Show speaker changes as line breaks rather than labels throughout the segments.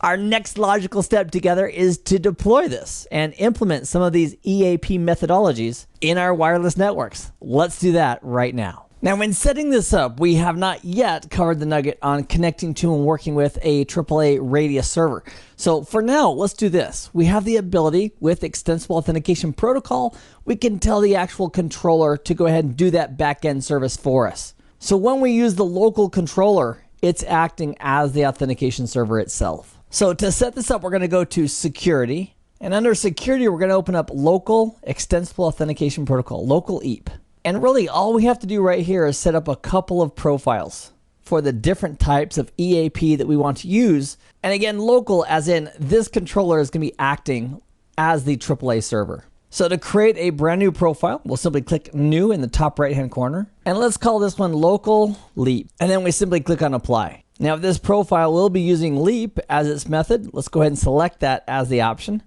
Our next logical step together is to deploy this and implement some of these EAP methodologies in our wireless networks. Let's do that right now. Now, when setting this up, we have not yet covered the nugget on connecting to and working with a AAA radius server. So for now, let's do this. We have the ability with Extensible Authentication Protocol, we can tell the actual controller to go ahead and do that backend service for us. So when we use the local controller, it's acting as the authentication server itself. So to set this up, we're going to go to Security. And under Security, we're going to open up Local Extensible Authentication Protocol, Local EAP. And really, all we have to do right here is set up a couple of profiles for the different types of EAP that we want to use. And again, local as in this controller is going to be acting as the AAA server. So to create a brand new profile, we'll simply click New in the top right-hand corner. And let's call this one Local Leap. And then we simply click on Apply. Now, this profile will be using Leap as its method. Let's go ahead and select that as the option.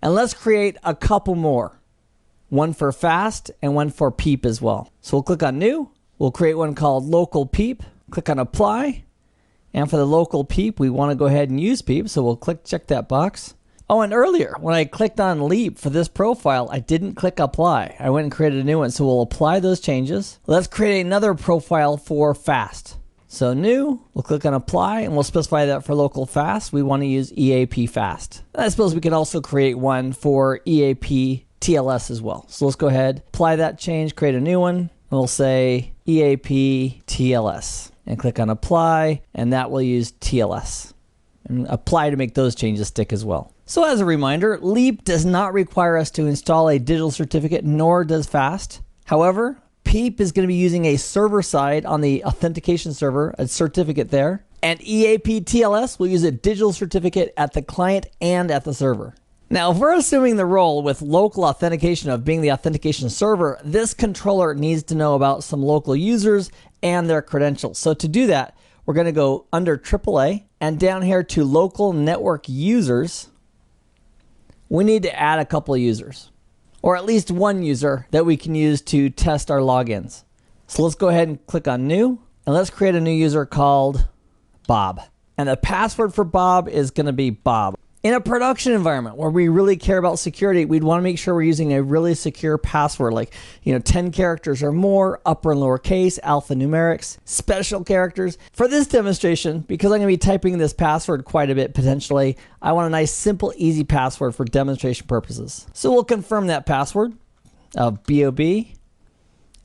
And let's create a couple more. One for Fast and one for PEAP as well. So we'll click on New. We'll create one called Local PEAP. Click on Apply. And for the Local PEAP, we want to go ahead and use PEAP. So we'll check that box. Oh, and earlier, when I clicked on Leap for this profile, I didn't click Apply. I went and created a new one. So we'll apply those changes. Let's create another profile for Fast. So New, we'll click on Apply, and we'll specify that for Local Fast, we want to use EAP Fast. And I suppose we could also create one for EAP-TLS as well. So let's go ahead, apply that change, create a new one, and we'll say EAP-TLS. And click on Apply, and that will use TLS. And apply to make those changes stick as well. So as a reminder, Leap does not require us to install a digital certificate, nor does Fast. However, PEAP is going to be using a server side on the authentication server, a certificate there. And EAP-TLS will use a digital certificate at the client and at the server. Now, if we're assuming the role with local authentication of being the authentication server, this controller needs to know about some local users and their credentials. So to do that, we're going to go under AAA and down here to local network users. We need to add a couple of users, or at least one user that we can use to test our logins. So let's go ahead and click on New, and let's create a new user called Bob. And the password for Bob is going to be Bob. In a production environment where we really care about security, we'd want to make sure we're using a really secure password, like 10 characters or more, upper and lower case, alphanumerics, special characters. For this demonstration, because I'm going to be typing this password quite a bit potentially, I want a nice, simple, easy password for demonstration purposes. So we'll confirm that password of BOB.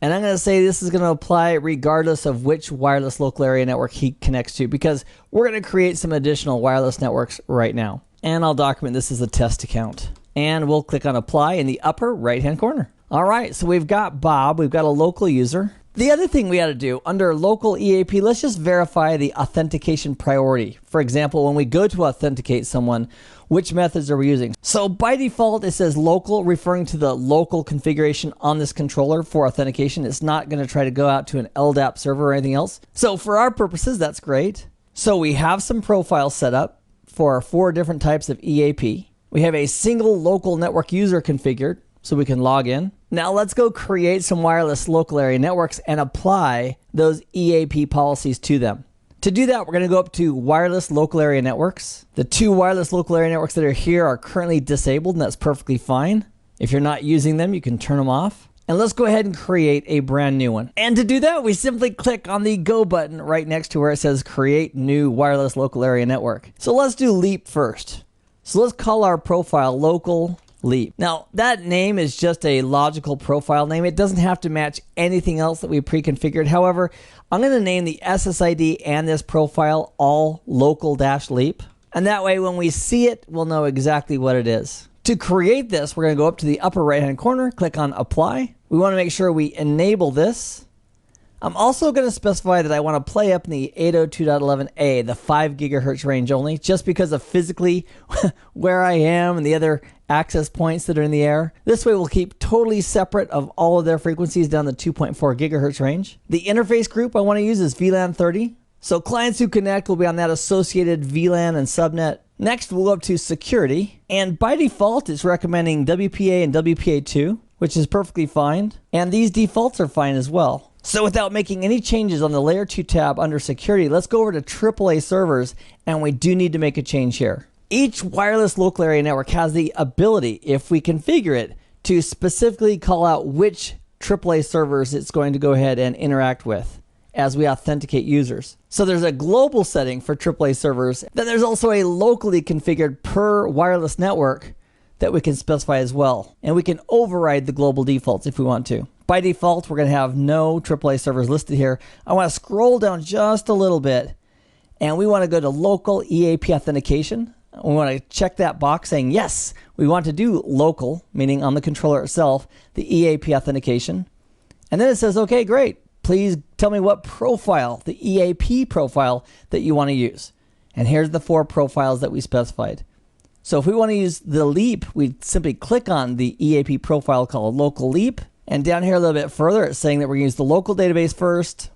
And I'm going to say this is going to apply regardless of which wireless local area network he connects to, because we're going to create some additional wireless networks right now. And I'll document this as a test account. And we'll click on Apply in the upper right-hand corner. All right, so we've got Bob. We've got a local user. The other thing we got to do, under local EAP, let's just verify the authentication priority. For example, when we go to authenticate someone, which methods are we using? So by default, it says local, referring to the local configuration on this controller for authentication. It's not going to try to go out to an LDAP server or anything else. So for our purposes, that's great. So we have some profiles set up for our 4 different types of EAP. We have a single local network user configured so we can log in. Now let's go create some wireless local area networks and apply those EAP policies to them. To do that, we're going to go up to wireless local area networks. The 2 wireless local area networks that are here are currently disabled, and that's perfectly fine. If you're not using them, you can turn them off. And let's go ahead and create a brand new one. And to do that, we simply click on the Go button right next to where it says Create New Wireless Local Area Network. So let's do Leap first. So let's call our profile Local Leap. Now, that name is just a logical profile name. It doesn't have to match anything else that we pre-configured. However, I'm going to name the SSID and this profile all Local-Leap. And that way, when we see it, we'll know exactly what it is. To create this, we're going to go up to the upper right-hand corner, click on Apply. We want to make sure we enable this. I'm also going to specify that I want to play up in the 802.11a, the 5 gigahertz range only, just because of physically where I am and the other access points that are in the air. This way we'll keep totally separate of all of their frequencies down the 2.4 gigahertz range. The interface group I want to use is VLAN 30. So clients who connect will be on that associated VLAN and subnet. Next, we'll go up to security. And by default, it's recommending WPA and WPA2, which is perfectly fine. And these defaults are fine as well. So without making any changes on the Layer 2 tab under Security, let's go over to AAA servers, and we do need to make a change here. Each wireless local area network has the ability, if we configure it, to specifically call out which AAA servers it's going to go ahead and interact with as we authenticate users. So there's a global setting for AAA servers. Then there's also a locally configured per wireless network that we can specify as well. And we can override the global defaults if we want to. By default, we're going to have no AAA servers listed here. I want to scroll down just a little bit, and we want to go to local EAP authentication. We want to check that box saying, yes, we want to do local, meaning on the controller itself, the EAP authentication. And then it says, okay, great. Please tell me what profile, the EAP profile, that you want to use. And here's the 4 profiles that we specified. So if we want to use the LEAP, we simply click on the EAP profile called local LEAP. And down here a little bit further, it's saying that we're going to use the local database first,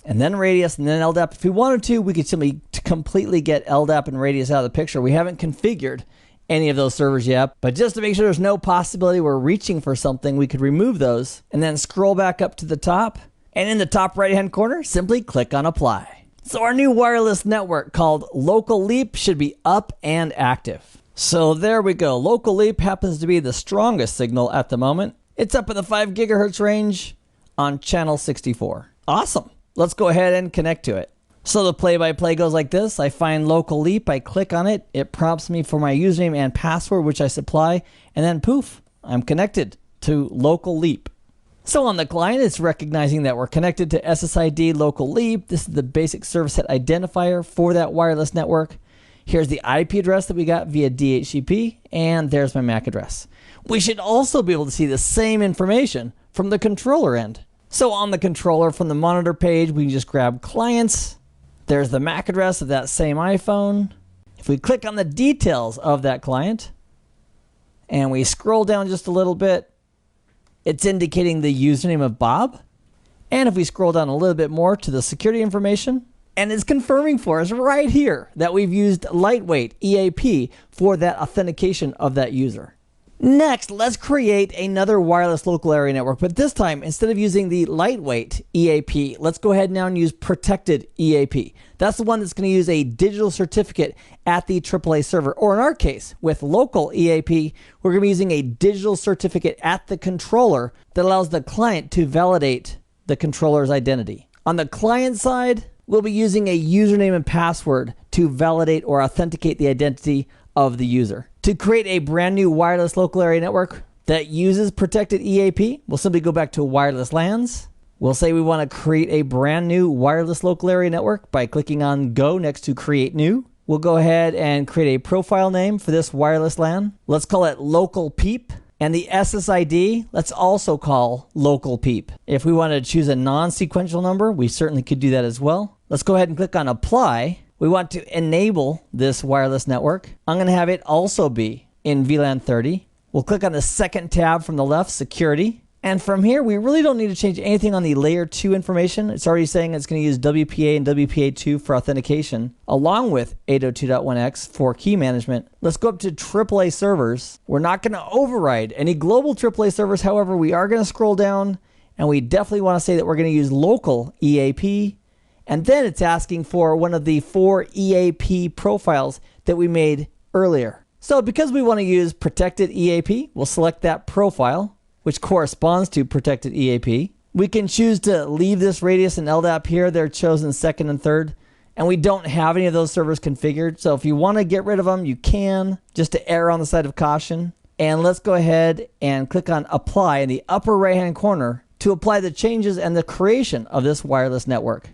and then radius, and then LDAP. If we wanted to, we could simply completely get LDAP and radius out of the picture. We haven't configured any of those servers yet, but just to make sure there's no possibility we're reaching for something, we could remove those and then scroll back up to the top. And in the top right-hand corner, simply click on Apply. So our new wireless network called Local LEAP should be up and active. So there we go. Local LEAP happens to be the strongest signal at the moment. It's up in the 5 gigahertz range on channel 64. Awesome. Let's go ahead and connect to it. So the play-by-play goes like this. I find Local LEAP, I click on it, it prompts me for my username and password, which I supply, and then poof, I'm connected to Local LEAP. So on the client, it's recognizing that we're connected to SSID Local LEAP. This is the basic service set identifier for that wireless network. Here's the IP address that we got via DHCP, and there's my MAC address. We should also be able to see the same information from the controller end. So on the controller from the monitor page, we can just grab clients. There's the MAC address of that same iPhone. If we click on the details of that client, and we scroll down just a little bit, it's indicating the username of Bob. And if we scroll down a little bit more to the security information, and it's confirming for us right here that we've used lightweight EAP for that authentication of that user. Next, let's create another wireless local area network, but this time, instead of using the lightweight EAP, let's go ahead now and use protected EAP. That's the one that's going to use a digital certificate at the AAA server, or in our case, with local EAP, we're going to be using a digital certificate at the controller that allows the client to validate the controller's identity. On the client side, we'll be using a username and password to validate or authenticate the identity of the user. To create a brand new wireless local area network that uses protected EAP, we'll simply go back to wireless LANs. We'll say we want to create a brand new wireless local area network by clicking on Go next to Create New. We'll go ahead and create a profile name for this wireless LAN. Let's call it Local PEAP. And the SSID, let's also call Local PEAP. If we want to choose a non-sequential number, we certainly could do that as well. Let's go ahead and click on Apply. We want to enable this wireless network. I'm going to have it also be in VLAN 30. We'll click on the second tab from the left, Security. And from here, we really don't need to change anything on the layer 2 information. It's already saying it's going to use WPA and WPA2 for authentication, along with 802.1X for key management. Let's go up to AAA servers. We're not going to override any global AAA servers. However, we are going to scroll down, and we definitely want to say that we're going to use local EAP. And then it's asking for one of the 4 EAP profiles that we made earlier. So because we want to use protected EAP, we'll select that profile, which corresponds to protected EAP. We can choose to leave this radius and LDAP here. They're chosen second and third. And we don't have any of those servers configured. So if you want to get rid of them, you can, just to err on the side of caution. And let's go ahead and click on Apply in the upper right-hand corner to apply the changes and the creation of this wireless network.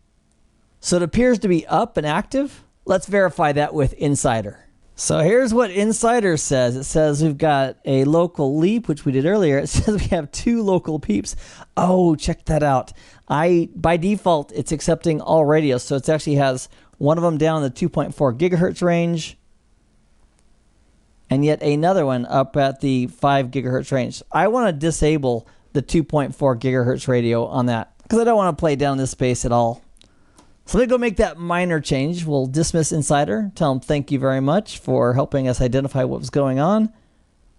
So it appears to be up and active. Let's verify that with Insider. So here's what Insider says. It says we've got a local LEAP, which we did earlier. It says we have 2 local PEAPs. Oh, check that out. By default, it's accepting all radios. So it actually has one of them down in the 2.4 gigahertz range, and yet another one up at the 5 gigahertz range. I want to disable the 2.4 gigahertz radio on that because I don't want to play down this space at all. So let me go make that minor change. We'll dismiss Insider, tell them thank you very much for helping us identify what was going on.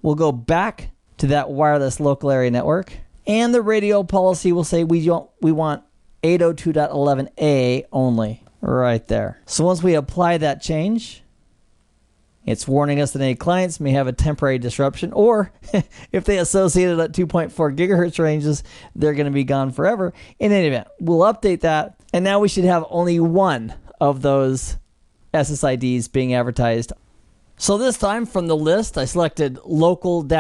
We'll go back to that wireless local area network. And the radio policy will say we want 802.11a only, right there. So once we apply that change, It's warning us that any clients may have a temporary disruption, or if they associated at 2.4 gigahertz ranges, they're going to be gone forever. In any event, we'll update that, and now we should have only one of those SSIDs being advertised. So this time from the list, I selected local-PEAP,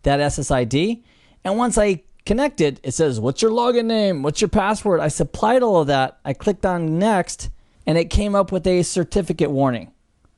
that SSID, and once I connected, it says, what's your login name? What's your password? I supplied all of that. I clicked on next, and it came up with a certificate warning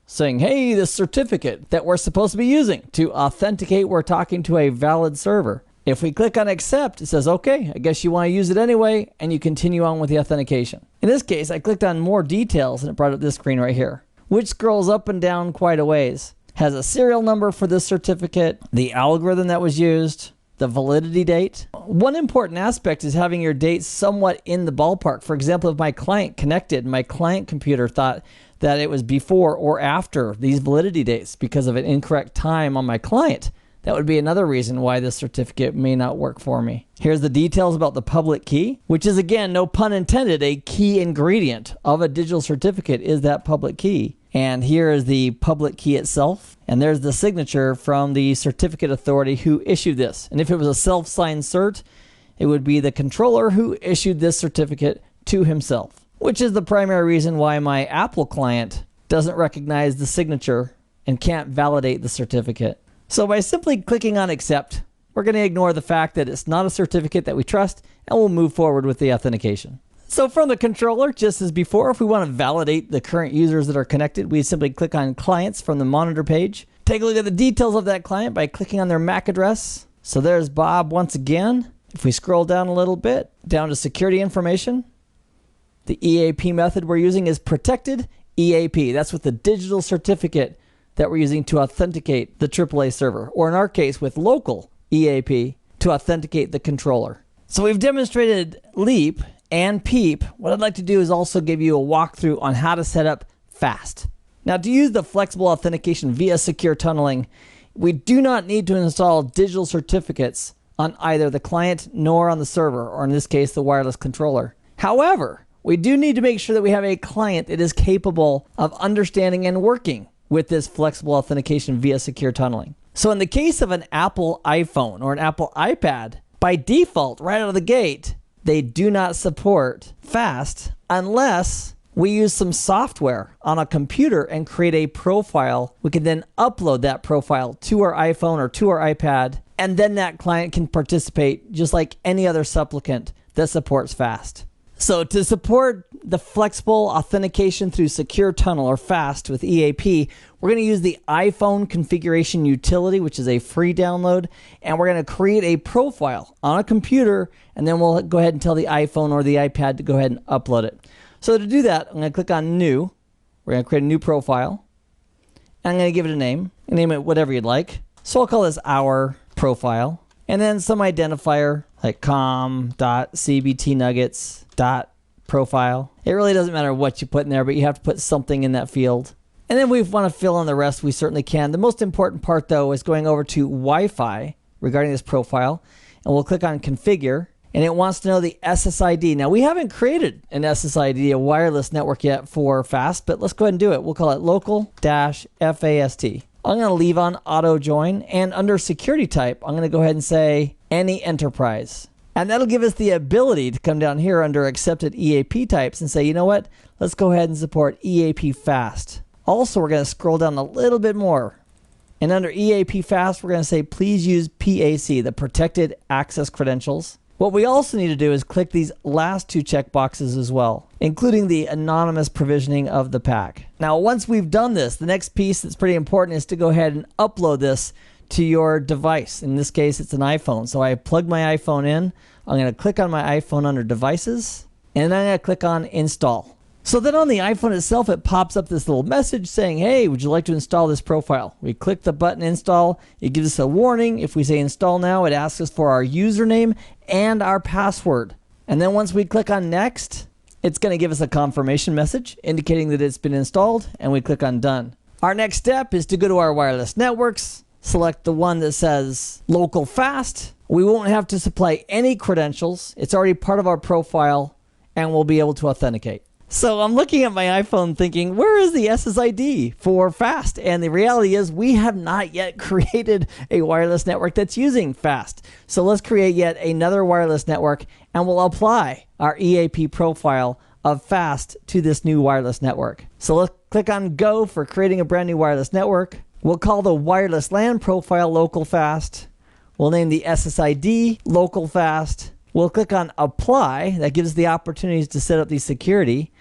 saying, hey, this certificate that we're supposed to be using to authenticate we're talking to a valid server. If we click on accept, it says, okay, I guess you want to use it anyway, and you continue on with the authentication. In this case, I clicked on more details, and it brought up this screen right here, which scrolls up and down quite a ways. Has a serial number for this certificate, the algorithm that was used, the validity date. One important aspect is having your dates somewhat in the ballpark. For example, if my client connected, my client computer thought that it was before or after these validity dates because of an incorrect time on my client, that would be another reason why this certificate may not work for me. Here's the details about the public key, which is, again, no pun intended, a key ingredient of a digital certificate is that public key. And here is the public key itself. And there's the signature from the certificate authority who issued this. And if it was a self-signed cert, it would be the controller who issued this certificate to himself, which is the primary reason why my Apple client doesn't recognize the signature and can't validate the certificate. So by simply clicking on accept, we're going to ignore the fact that it's not a certificate that we trust, and we'll move forward with the authentication. So from the controller, just as before, if we want to validate the current users that are connected, we simply click on clients from the monitor page. Take a look at the details of that client by clicking on their MAC address. So there's Bob once again. If we scroll down a little bit, down to security information, the EAP method we're using is protected EAP. That's with the digital certificate that we're using to authenticate the AAA server, or in our case with local EAP to authenticate the controller. So we've demonstrated LEAP and PEAP. What I'd like to do is also give you a walkthrough on how to set up FAST. Now, to use the flexible authentication via secure tunneling, we do not need to install digital certificates on either the client nor on the server, or in this case, the wireless controller. However, we do need to make sure that we have a client that is capable of understanding and working with this flexible authentication via secure tunneling. So in the case of an Apple iPhone or an Apple iPad, by default, right out of the gate, they do not support FAST unless we use some software on a computer and create a profile. We can then upload that profile to our iPhone or to our iPad, and then that client can participate just like any other supplicant that supports FAST. So to support the flexible authentication through secure tunnel or FAST with EAP, we're going to use the iPhone configuration utility, which is a free download, and we're going to create a profile on a computer, and then we'll go ahead and tell the iPhone or the iPad to go ahead and upload it. So to do that, I'm going to click on New. We're going to create a new profile, and I'm going to give it a name. Name it whatever you'd like. So I'll call this Our Profile, and then some identifier like com.cbtnuggets.profile. It really doesn't matter what you put in there, but you have to put something in that field. And then we want to fill in the rest, we certainly can. The most important part, though, is going over to Wi-Fi regarding this profile, and we'll click on Configure, and it wants to know the SSID. Now, we haven't created an SSID, a wireless network yet for FAST, but let's go ahead and do it. We'll call it local-FAST. I'm going to leave on auto join, and under security type, I'm going to go ahead and say any enterprise. And that'll give us the ability to come down here under accepted EAP types and say, you know what, let's go ahead and support EAP Fast. Also, we're going to scroll down a little bit more. And under EAP Fast, we're going to say, please use PAC, the Protected Access Credentials. What we also need to do is click these last two checkboxes as well, including the anonymous provisioning of the pack. Now, once we've done this, the next piece that's pretty important is to go ahead and upload this to your device. In this case, it's an iPhone. So I plug my iPhone in. I'm going to click on my iPhone under Devices, and then I'm going to click on Install. So then on the iPhone itself, it pops up this little message saying, hey, would you like to install this profile? We click the button Install. It gives us a warning. If we say Install now, it asks us for our username and our password. And then once we click on Next, it's going to give us a confirmation message indicating that it's been installed, and we click on Done. Our next step is to go to our wireless networks, select the one that says Local Fast. We won't have to supply any credentials. It's already part of our profile, and we'll be able to authenticate. So I'm looking at my iPhone thinking, where is the SSID for FAST? And the reality is we have not yet created a wireless network that's using FAST. So let's create yet another wireless network and we'll apply our EAP profile of FAST to this new wireless network. So let's click on Go for creating a brand new wireless network. We'll call the wireless LAN profile local FAST. We'll name the SSID local FAST. We'll click on Apply. That gives us the opportunities to set up the security.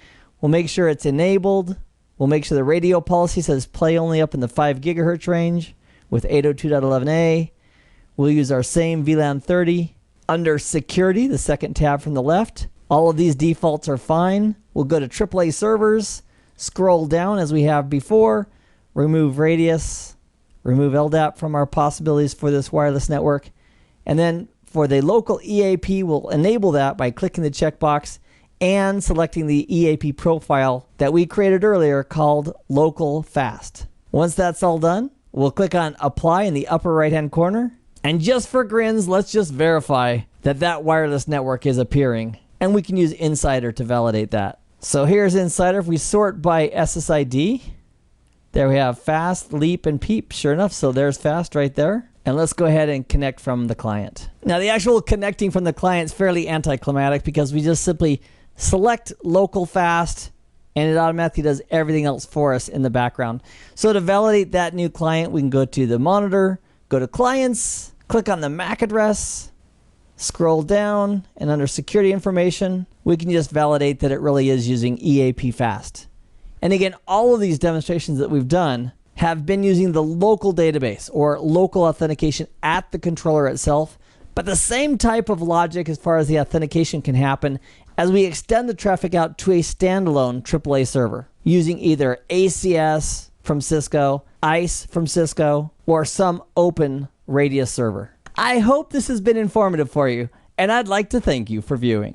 We'll make sure it's enabled. We'll make sure the radio policy says play only up in the 5 gigahertz range with 802.11a. We'll use our same VLAN 30. Under Security, the second tab from the left, all of these defaults are fine. We'll go to AAA servers, scroll down as we have before, remove radius, remove LDAP from our possibilities for this wireless network, and then for the local EAP, we'll enable that by clicking the checkbox and selecting the EAP profile that we created earlier called Local Fast. Once that's all done, we'll click on Apply in the upper right-hand corner. And just for grins, let's just verify that that wireless network is appearing. And we can use Insider to validate that. So here's Insider. If we sort by SSID, there we have FAST, LEAP, and PEAP. Sure enough, so there's FAST right there. And let's go ahead and connect from the client. Now, the actual connecting from the client is fairly anticlimactic because we just simply select local fast and it automatically does everything else for us in the background. So to validate that new client, we can go to the monitor, go to clients, click on the MAC address, scroll down, and under security information, we can just validate that it really is using EAP fast. And again, all of these demonstrations that we've done have been using the local database or local authentication at the controller itself, but the same type of logic as far as the authentication can happen as we extend the traffic out to a standalone AAA server using either ACS from Cisco, ICE from Cisco, or some open radius server. I hope this has been informative for you, and I'd like to thank you for viewing.